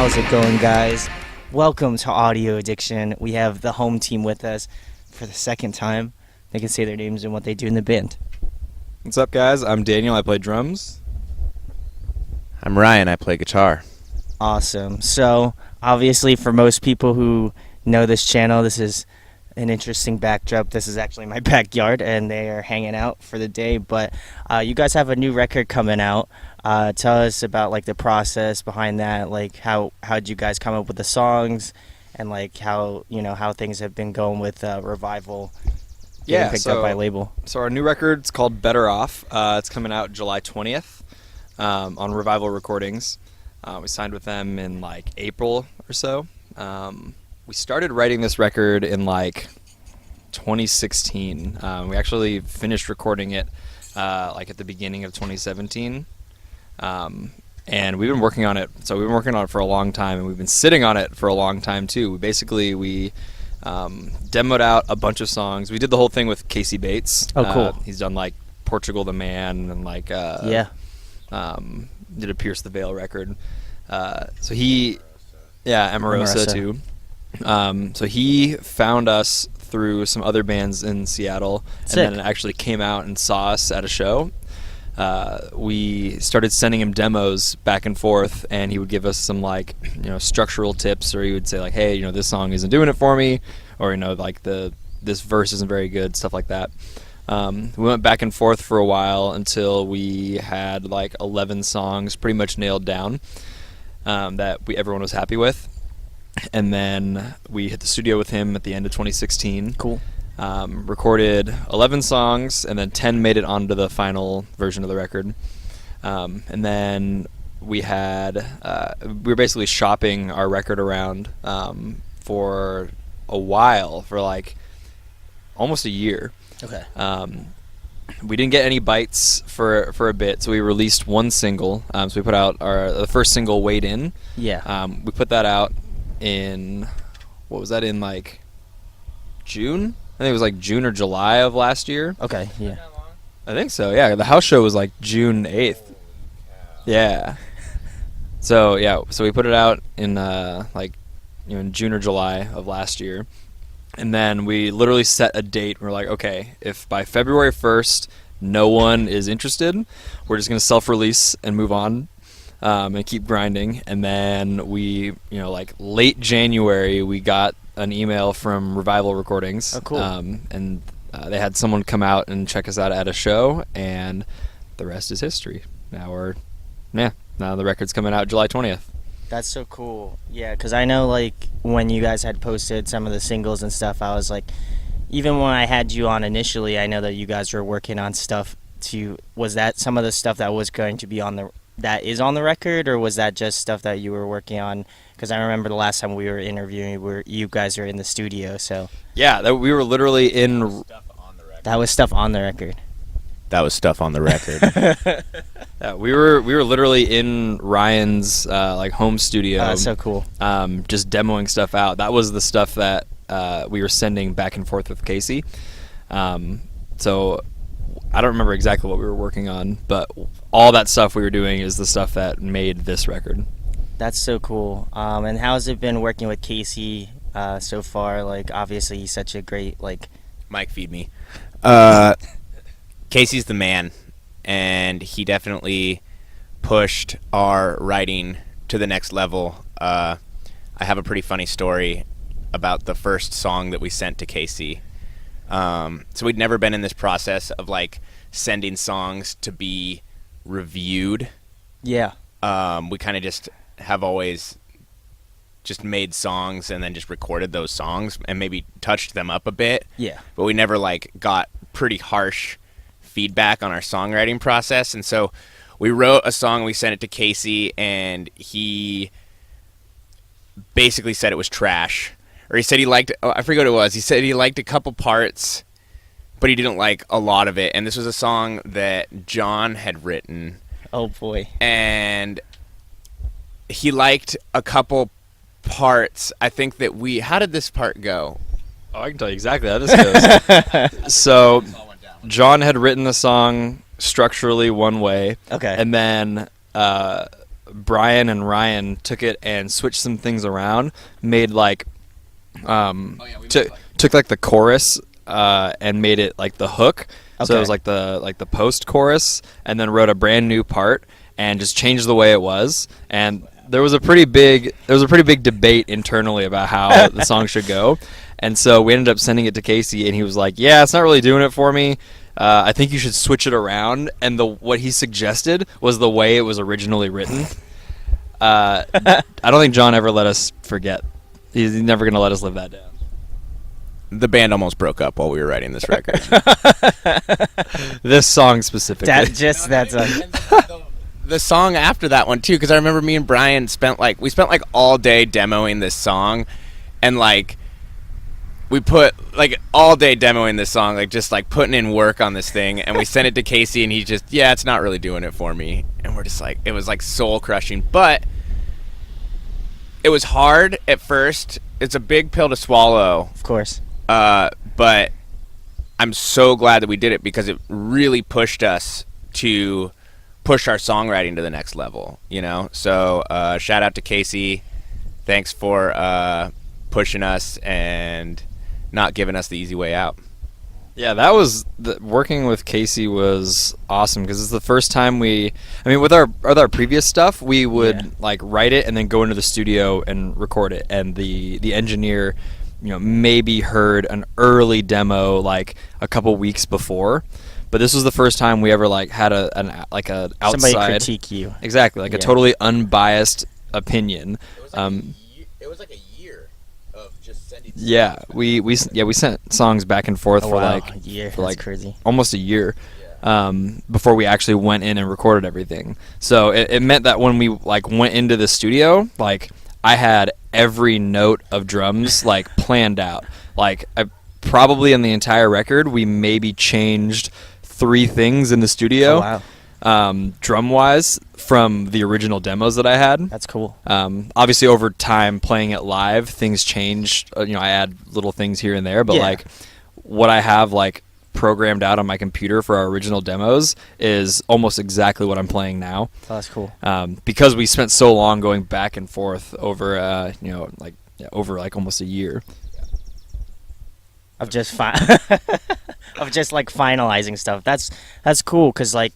How's it going, guys? Welcome to Audio Addiction. We have the home team with us for the second time. They can say their names and what they do in the band. What's up, guys? I'm Daniel. I play drums. I'm Ryan. I play guitar. Awesome. So, obviously, for most people who know this channel, this is an interesting backdrop. This is actually my backyard, and they are hanging out for the day. But you guys have a new record coming out. Tell us about like the process behind that. Like how'd you guys come up with the songs, and like how things have been going with Revival getting picked up by label. So our new record's called Better Off. It's coming out July 20th on Revival Recordings. We signed with them in like April or so. We started writing this record in like 2016. We actually finished recording it like at the beginning of 2017. And we've been working on it. So we've been working on it for a long time, and we've been sitting on it for a long time too. We demoed out a bunch of songs. We did the whole thing with Casey Bates. Oh, cool. He's done like Portugal the Man and like did a Pierce the Veil record. Amarosa too. So he found us through some other bands in Seattle. Sick. And then actually came out and saw us at a show. We started sending him demos back and forth, and he would give us some like structural tips, or he would say like, hey, this song isn't doing it for me, or like this verse isn't very good, stuff like that. We went back and forth for a while until we had like 11 songs pretty much nailed down that everyone was happy with. And then we hit the studio with him at the end of 2016. Cool. Recorded 11 songs, and then 10 made it onto the final version of the record. And then we were basically shopping our record around for a while, for like almost a year. Okay. We didn't get any bites for a bit, so we released one single. So we put out the first single, Wade In. Yeah. We put that out in, what was that, in like June? I think it was like June or July of last year. Okay, yeah. I think so, yeah. The house show was like June 8th. Yeah. So we put it out in in June or July of last year. And then we literally set a date. We're like, okay, if by February 1st no one is interested, we're just going to self-release and move on and keep grinding. And then we, like late January, we got an email from Revival Recordings. Oh, cool. And they had someone come out and check us out at a show, and the rest is history. Now the record's coming out July 20th. That's so cool. Yeah, because I know, like, when you guys had posted some of the singles and stuff, I was like, even when I had you on initially, I know that you guys were working on stuff was that some of the stuff that was going to be that is on the record, or was that just stuff that you were working on? Because I remember the last time we were interviewing, you guys were in the studio, so. Yeah, we were literally in. That was stuff on the record. That was stuff on the record. Yeah, we were literally in Ryan's like home studio. Oh, that's so cool. Just demoing stuff out. That was the stuff that we were sending back and forth with Casey. So I don't remember exactly what we were working on, but all that stuff we were doing is the stuff that made this record. That's so cool. And how's it been working with Casey so far? Like, obviously, he's such a great, like... Mike, feed me. Casey's the man, and he definitely pushed our writing to the next level. I have a pretty funny story about the first song that we sent to Casey. So we'd never been in this process of like sending songs to be reviewed. Yeah. We kind of just have always just made songs and then just recorded those songs and maybe touched them up a bit. Yeah. But we never like got pretty harsh feedback on our songwriting process. And so we wrote a song, we sent it to Casey, and he basically said it was trash. Or he said he liked, I forget what it was. He said he liked a couple parts, but he didn't like a lot of it. And this was a song that John had written. Oh, boy. And he liked a couple parts. I think that how did this part go? Oh, I can tell you exactly how this goes. So John had written the song structurally one way. Okay. And then Brian and Ryan took it and switched some things around, made like took like the chorus and made it like the hook. So it was like the post chorus, and then wrote a brand new part and just changed the way it was. And there was a pretty big debate internally about how the song should go. And so we ended up sending it to Casey, and he was like, "Yeah, it's not really doing it for me. I think you should switch it around." And what he suggested was the way it was originally written. I don't think John ever let us forget. He's never going to let us live that down. The band almost broke up while we were writing this record. This song specifically. The song after that one too, because I remember me and Brian spent like all day demoing this song, and like we put like all day demoing this song, like just like putting in work on this thing, and we sent it to Casey, and he just, yeah, it's not really doing it for me, and we're just like, it was like soul crushing, but it was hard at first. It's a big pill to swallow, Of course. but I'm so glad that we did it, because it really pushed us to push our songwriting to the next level, you know? So shout out to Casey. Thanks for pushing us and not giving us the easy way out. Yeah, that was working with Casey was awesome, because it's the first time with our previous stuff, we would like write it and then go into the studio and record it, and the engineer, maybe heard an early demo like a couple weeks before, but this was the first time we ever like had an outside Somebody critique you. Exactly, like a totally unbiased opinion. It was like a year of just sending. Yeah, we sent songs back and forth for like a year. For That's like crazy. almost a year, before we actually went in and recorded everything. So it meant that when we like went into the studio, like I had every note of drums like planned out. Like I probably in the entire record we maybe changed 3 things in the studio. Oh, wow. Drum wise from the original demos that I had. That's cool. Obviously over time playing it live, things changed. I add little things here and there, but like what I have like programmed out on my computer for our original demos is almost exactly what I'm playing now. Oh, that's cool. Because we spent so long going back and forth over over like almost a year Of just of just like finalizing stuff. That's cool, because like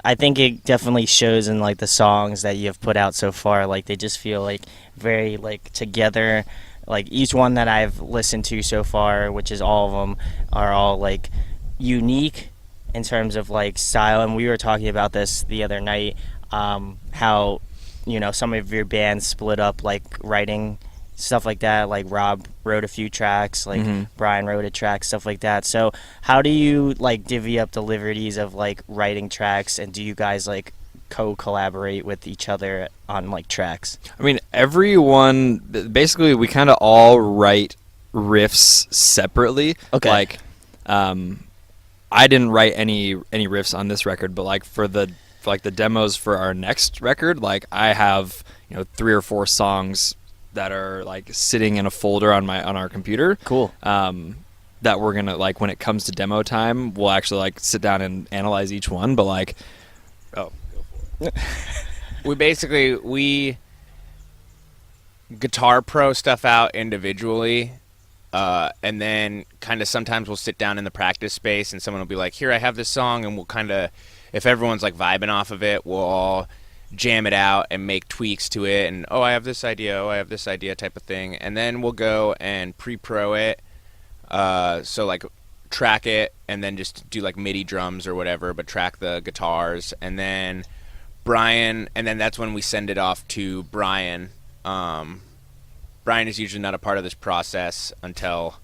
I think it definitely shows in like the songs that you have put out so far. Like they just feel like very like together. Like each one that I've listened to so far, which is all of them, are all like unique in terms of like style. And we were talking about this the other night, how some of your bands split up like writing stuff like that. Like Rob wrote a few tracks, like Brian wrote a track, stuff like that. So how do you like divvy up the liberties of like writing tracks, and do you guys like co-collaborate with each other on like tracks? I mean, everyone basically we kind of all write riffs separately. Okay. Like I didn't write any riffs on this record, but like for the demos for our next record, like I have 3 or 4 songs that are like sitting in a folder on our computer. Cool. That we're gonna like when it comes to demo time, we'll actually like sit down and analyze each one. But like, go for it. we guitar pro stuff out individually, and then kind of sometimes we'll sit down in the practice space and someone will be like, "Here, I have this song," and we'll kind of, if everyone's like vibing off of it, we'll all jam it out and make tweaks to it, and I have this idea type of thing, and then we'll go and pre-pro it, so like track it and then just do like MIDI drums or whatever, but track the guitars, and then that's when we send it off to Brian. Brian is usually not a part of this process until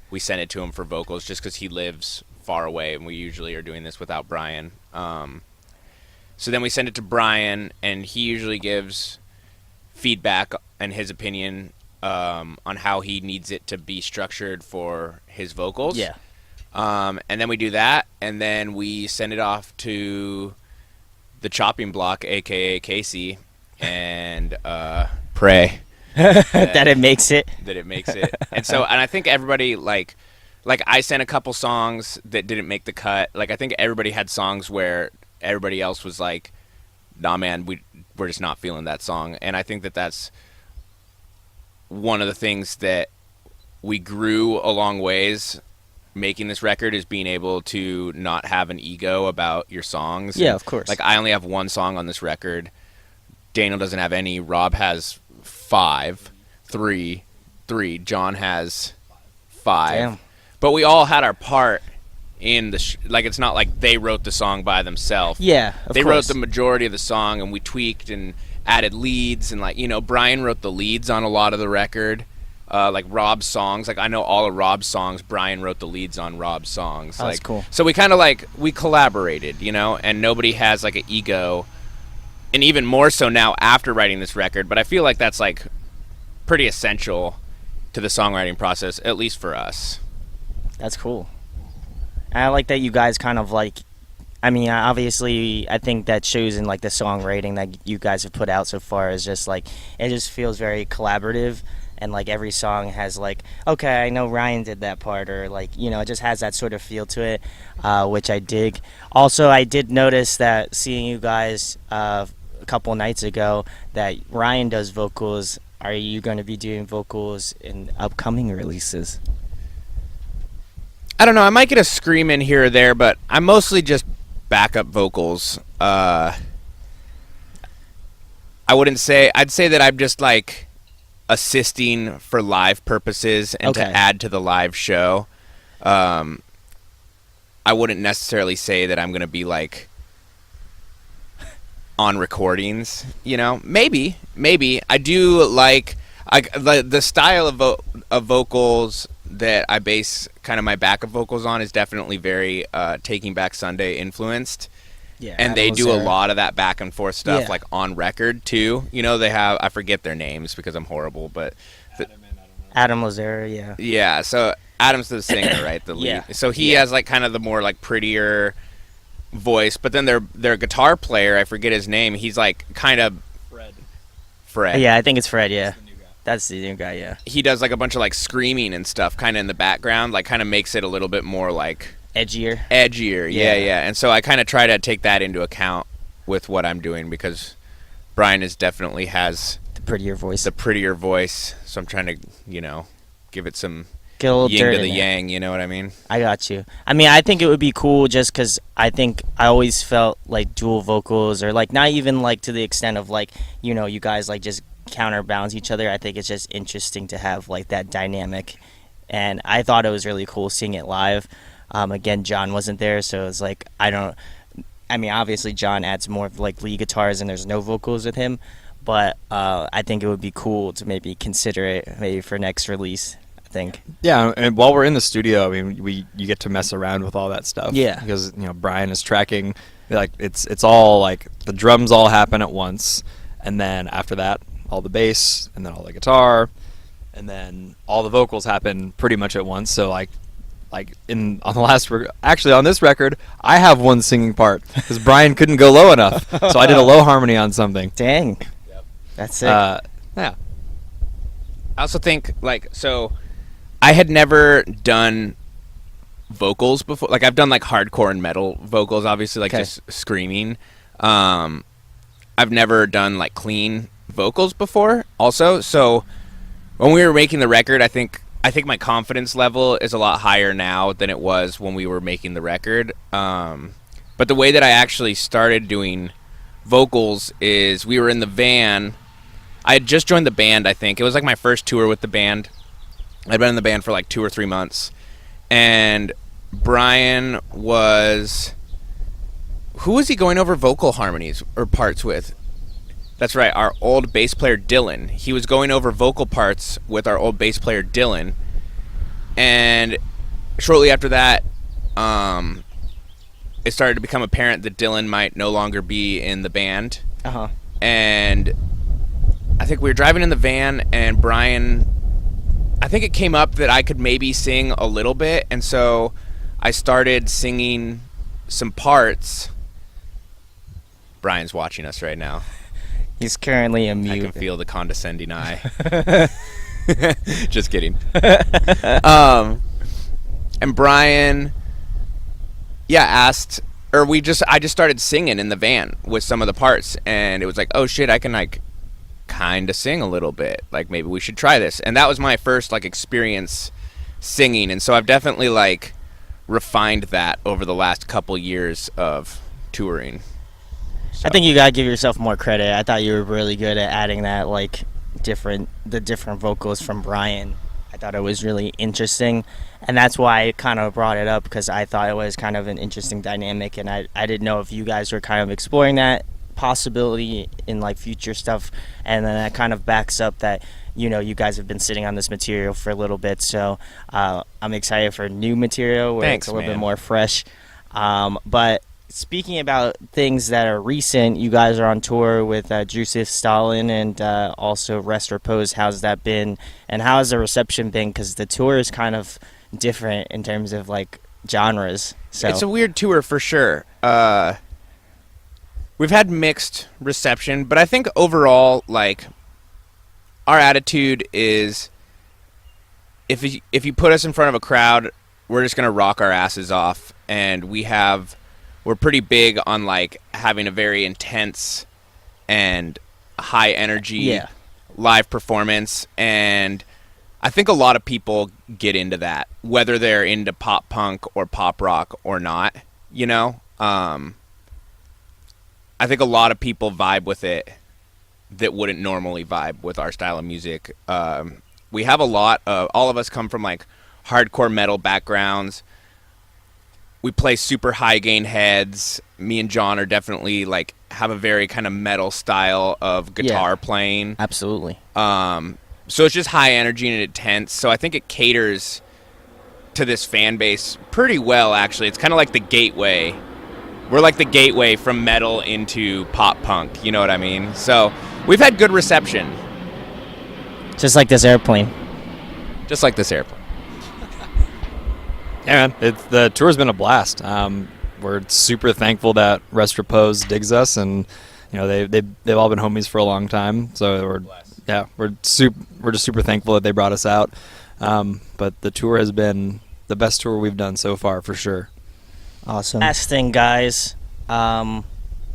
we send it to him for vocals, just because he lives far away and we usually are doing this without Brian. So then we send it to Brian, and he usually gives feedback and his opinion on how he needs it to be structured for his vocals. Yeah. And then we do that, and then we send it off to the chopping block, a.k.a. Casey, and pray that it makes it. That it makes it. And I think everybody, like I sent a couple songs that didn't make the cut. Like I think everybody had songs where everybody else was like, "Nah, man, we're just not feeling that song. And I think that that's one of the things that we grew a long ways making this record, is being able to not have an ego about your songs. Yeah, and, of course. like, I only have one song on this record. Daniel doesn't have any. Rob has 5. 3. John has 5. Damn. But we all had our part in the like, it's not like they wrote the song by themselves. Yeah, of they course. wrote the majority of the song, and we tweaked and added leads, and, like, you know, Brian wrote the leads on a lot of the record. Like Rob's songs, like, I know all of Rob's songs. Brian wrote the leads on Rob's songs. Oh, like, that's cool. So we kind of, like, we collaborated, you know, and nobody has, like, an ego, and even more so now after writing this record. But I feel like that's, like, pretty essential to the songwriting process, at least for us. That's cool. And I like that you guys kind of, like, I mean, obviously, I think that shows in, like, the songwriting that you guys have put out so far is just, like, it just feels very collaborative. And, like, every song has, like, okay, I know Ryan did that part, or, like, you know, it just has that sort of feel to it, which I dig. Also, I did notice that seeing you guys a couple nights ago, that Ryan does vocals. Are you going to be doing vocals in upcoming releases? I don't know. I might get a scream in here or there, but I'm mostly just backup vocals. I wouldn't say. I'd say that I'm just, like, assisting for live purposes and to add to the live show. I wouldn't necessarily say that I'm going to be, like, on recordings, you know. Maybe I do like the style of vocals that I base kind of my backup vocals on is definitely very Taking Back Sunday influenced. Yeah, and they do a lot of that back and forth stuff, like, on record too. You know, they have, I forget their names because I'm horrible, but Adam Lazara, yeah. Yeah, so Adam's the singer, right? The lead. Yeah. So he has, like, kind of the more, like, prettier voice, but then their guitar player, I forget his name. He's, like, kind of Fred. Yeah, I think it's Fred. Yeah, that's the new guy. Yeah. He does, like, a bunch of, like, screaming and stuff, kind of in the background, like, kind of makes it a little bit more, like, edgier. Yeah. And so I kind of try to take that into account with what I'm doing, because Brian definitely has the prettier voice. So I'm trying to, you know, give it some Get a little yin dirt to the in it. yang, you know what I mean? I got you. I mean, I think it would be cool just because I think I always felt like dual vocals, or, like, not even, like, to the extent of, like, you know, you guys, like, just counterbalance each other. I think it's just interesting to have, like, that dynamic, and I thought it was really cool seeing it live. Again, John wasn't there, so it's like, I mean, obviously John adds more, like, lead guitars and there's no vocals with him, but I think it would be cool to maybe consider it maybe for next release, I think. Yeah, and while we're in the studio, I mean, you get to mess around with all that stuff. Yeah. Because, you know, Brian is tracking, like, it's all, like, the drums all happen at once, and then after that, all the bass, and then all the guitar, and then all the vocals happen pretty much at once. So, like on the last actually on this record, I have one singing part because Brian couldn't go low enough, so I did a low harmony on something. Dang. Yep. That's sick. Yeah. I also think, like, so I had never done vocals before. Like, I've done, like, hardcore and metal vocals, obviously, like, just screaming. I've never done, like, clean vocals before also. So when we were making the record, I think my confidence level is a lot higher now than it was when we were making the record. But the way that I actually started doing vocals is we were in the van. I had just joined the band, I think. It was, like, my first tour with the band. I'd been in the band for, like, 2 or 3 months. And Brian was... Who was he going over vocal harmonies or parts with? That's right, our old bass player Dylan. He was going over vocal parts with our old bass player Dylan. And shortly after that, it started to become apparent that Dylan might no longer be in the band. Uh-huh. And I think we were driving in the van, and Brian, I think it came up that I could maybe sing a little bit, and so I started singing some parts. Brian's watching us right now. He's currently a I mute. can feel the condescending eye. Just kidding. And Brian, asked I just started singing in the van with some of the parts, and it was like, oh shit, I can like kind of sing a little bit. Like maybe we should try this. And that was my first like experience singing, and so I've definitely like refined that over the last couple years of touring. So. I think you gotta give yourself more credit. I thought you were really good at adding that like different vocals from Brian. I thought it was really interesting, and that's why I kind of brought it up, because I thought it was kind of an interesting dynamic, and I didn't know if you guys were kind of exploring that possibility in like future stuff. And then that kind of backs up that, you know, you guys have been sitting on this material for a little bit, so I'm excited for new material where Thanks, it's a little man. bit more fresh. But speaking about things that are recent, you guys are on tour with Drewsif, Stalin, and also Rest Repose. How's that been, and how has the reception been? Because the tour is kind of different in terms of like genres. So It's a weird tour for sure. We've had mixed reception, but I think overall, like, our attitude is if you put us in front of a crowd, we're just gonna rock our asses off, and we're pretty big on like having a very intense and high energy live performance, and I think a lot of people get into that, whether they're into pop punk or pop rock or not, you know. I think a lot of people vibe with it that wouldn't normally vibe with our style of music. We have a lot of, all of us come from like hardcore metal backgrounds. We play super high gain heads. Me and John are definitely like have a very kind of metal style of guitar playing. absolutely. So it's just high energy and intense. So I think it caters to this fan base pretty well, actually. It's kind of like the gateway. We're like the gateway from metal into pop punk, you know what I mean? So we've had good reception. Just like this airplane. Just like this airplane. Yeah, man, the tour's been a blast. We're super thankful that Rest Repose digs us, and you know they've all been homies for a long time. So we're just super thankful that they brought us out. But the tour has been the best tour we've done so far, for sure. Awesome. Last thing, guys. Tell them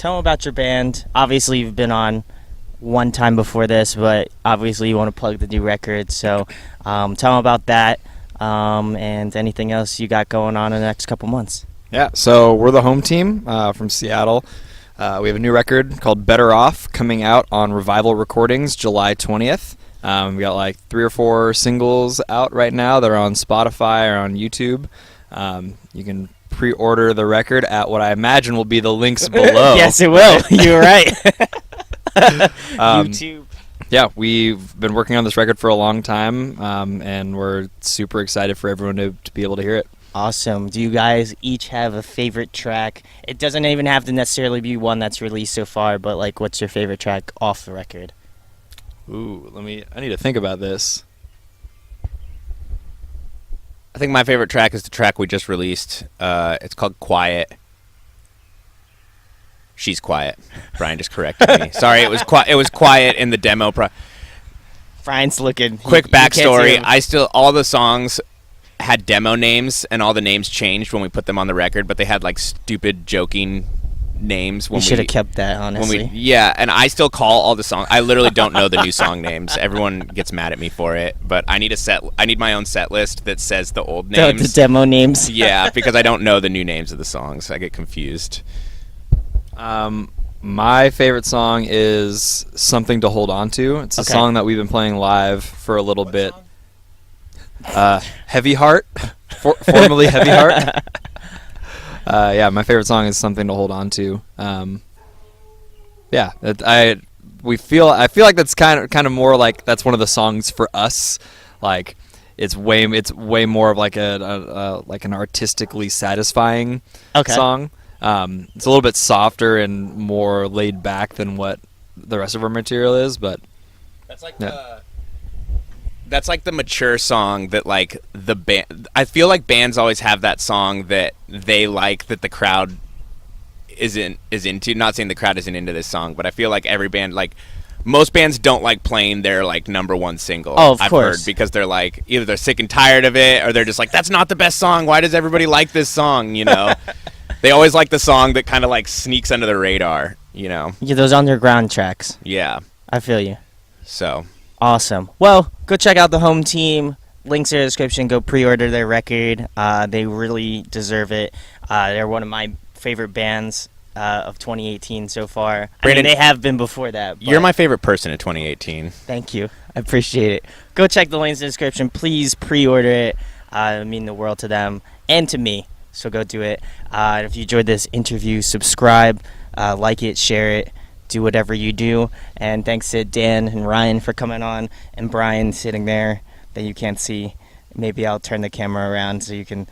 about your band. Obviously, you've been on one time before this, but obviously you want to plug the new record. So tell them about that and anything else you got going on in the next couple months. Yeah, so we're the home team from Seattle. We have a new record called Better Off coming out on Revival Recordings July 20th. We got like 3 or 4 singles out right now. They're on Spotify or on YouTube. You can pre-order the record at what I imagine will be the links below. Yes, it will. You're right. YouTube. Yeah, we've been working on this record for a long time, and we're super excited for everyone to be able to hear it. Awesome. Do you guys each have a favorite track? It doesn't even have to necessarily be one that's released so far, but like, what's your favorite track off the record? Ooh, I need to think about this. I think my favorite track is the track we just released. It's called Quiet. She's quiet. Brian just corrected me. Sorry, it was quiet in the demo. Brian's looking. Quick You can't see backstory. him. All the songs had demo names, and all the names changed when we put them on the record, but they had like stupid joking names. We should have kept that, honestly. And I still call all the songs. I literally don't know the new song names. Everyone gets mad at me for it, but I need my own set list that says the old names. The demo names. Yeah, because I don't know the new names of the songs. I get confused. My favorite song is Something to Hold On To. It's a song that we've been playing live for a little bit. Heavy Heart, formerly Heavy Heart. My favorite song is Something to Hold On To. I feel like that's kind of more like that's one of the songs for us. Like it's way more of like like an artistically satisfying song. It's a little bit softer and more laid back than what the rest of our material is, but that's like that's like the mature song that like the band. I feel like bands always have that song that they like that the crowd is into. Not saying the crowd isn't into this song, but I feel like every band, like most bands, don't like playing their like number one single. Oh, of I've course. heard, because they're like either they're sick and tired of it, or they're just like, that's not the best song. Why does everybody like this song? You know. They always like the song that kind of like sneaks under the radar, you know. Yeah, those underground tracks. Yeah. I feel you. So Awesome. Well, go check out the home team. Links in the description. Go pre-order their record. They really deserve it. They're one of my favorite bands of 2018 so far. Brandon, they have been before that. But you're my favorite person in 2018. Thank you. I appreciate it. Go check the links in the description. Please pre-order it. It mean the world to them and to me. So go do it. If you enjoyed this interview, subscribe, like it, share it, do whatever you do. And thanks to Dan and Ryan for coming on, and Brian sitting there that you can't see. Maybe I'll turn the camera around so you can.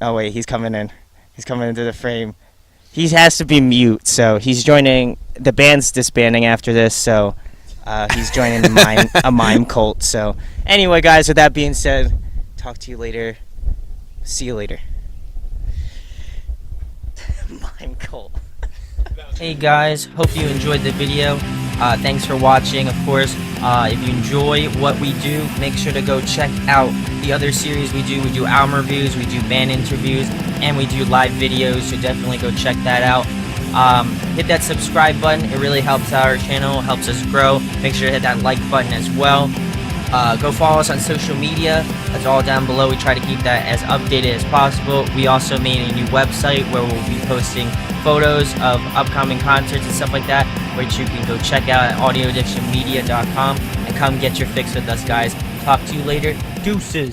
Oh wait, he's coming in. He's coming into the frame. He has to be mute, so he's joining. The band's disbanding after this, so he's joining a mime cult. So anyway, guys, with that being said, talk to you later. See you later. Mime cult. Hey guys, hope you enjoyed the video. Thanks for watching, of course. If you enjoy what we do, make sure to go check out the other series we do. We do album reviews, we do band interviews, and we do live videos, so definitely go check that out. Hit that subscribe button. It really helps out our channel, helps us grow. Make sure to hit that like button as well. Go follow us on social media. That's all down below. We try to keep that as updated as possible. We also made a new website where we'll be posting photos of upcoming concerts and stuff like that, which you can go check out at audioaddictionmedia.com and come get your fix with us, guys. Talk to you later. Deuces.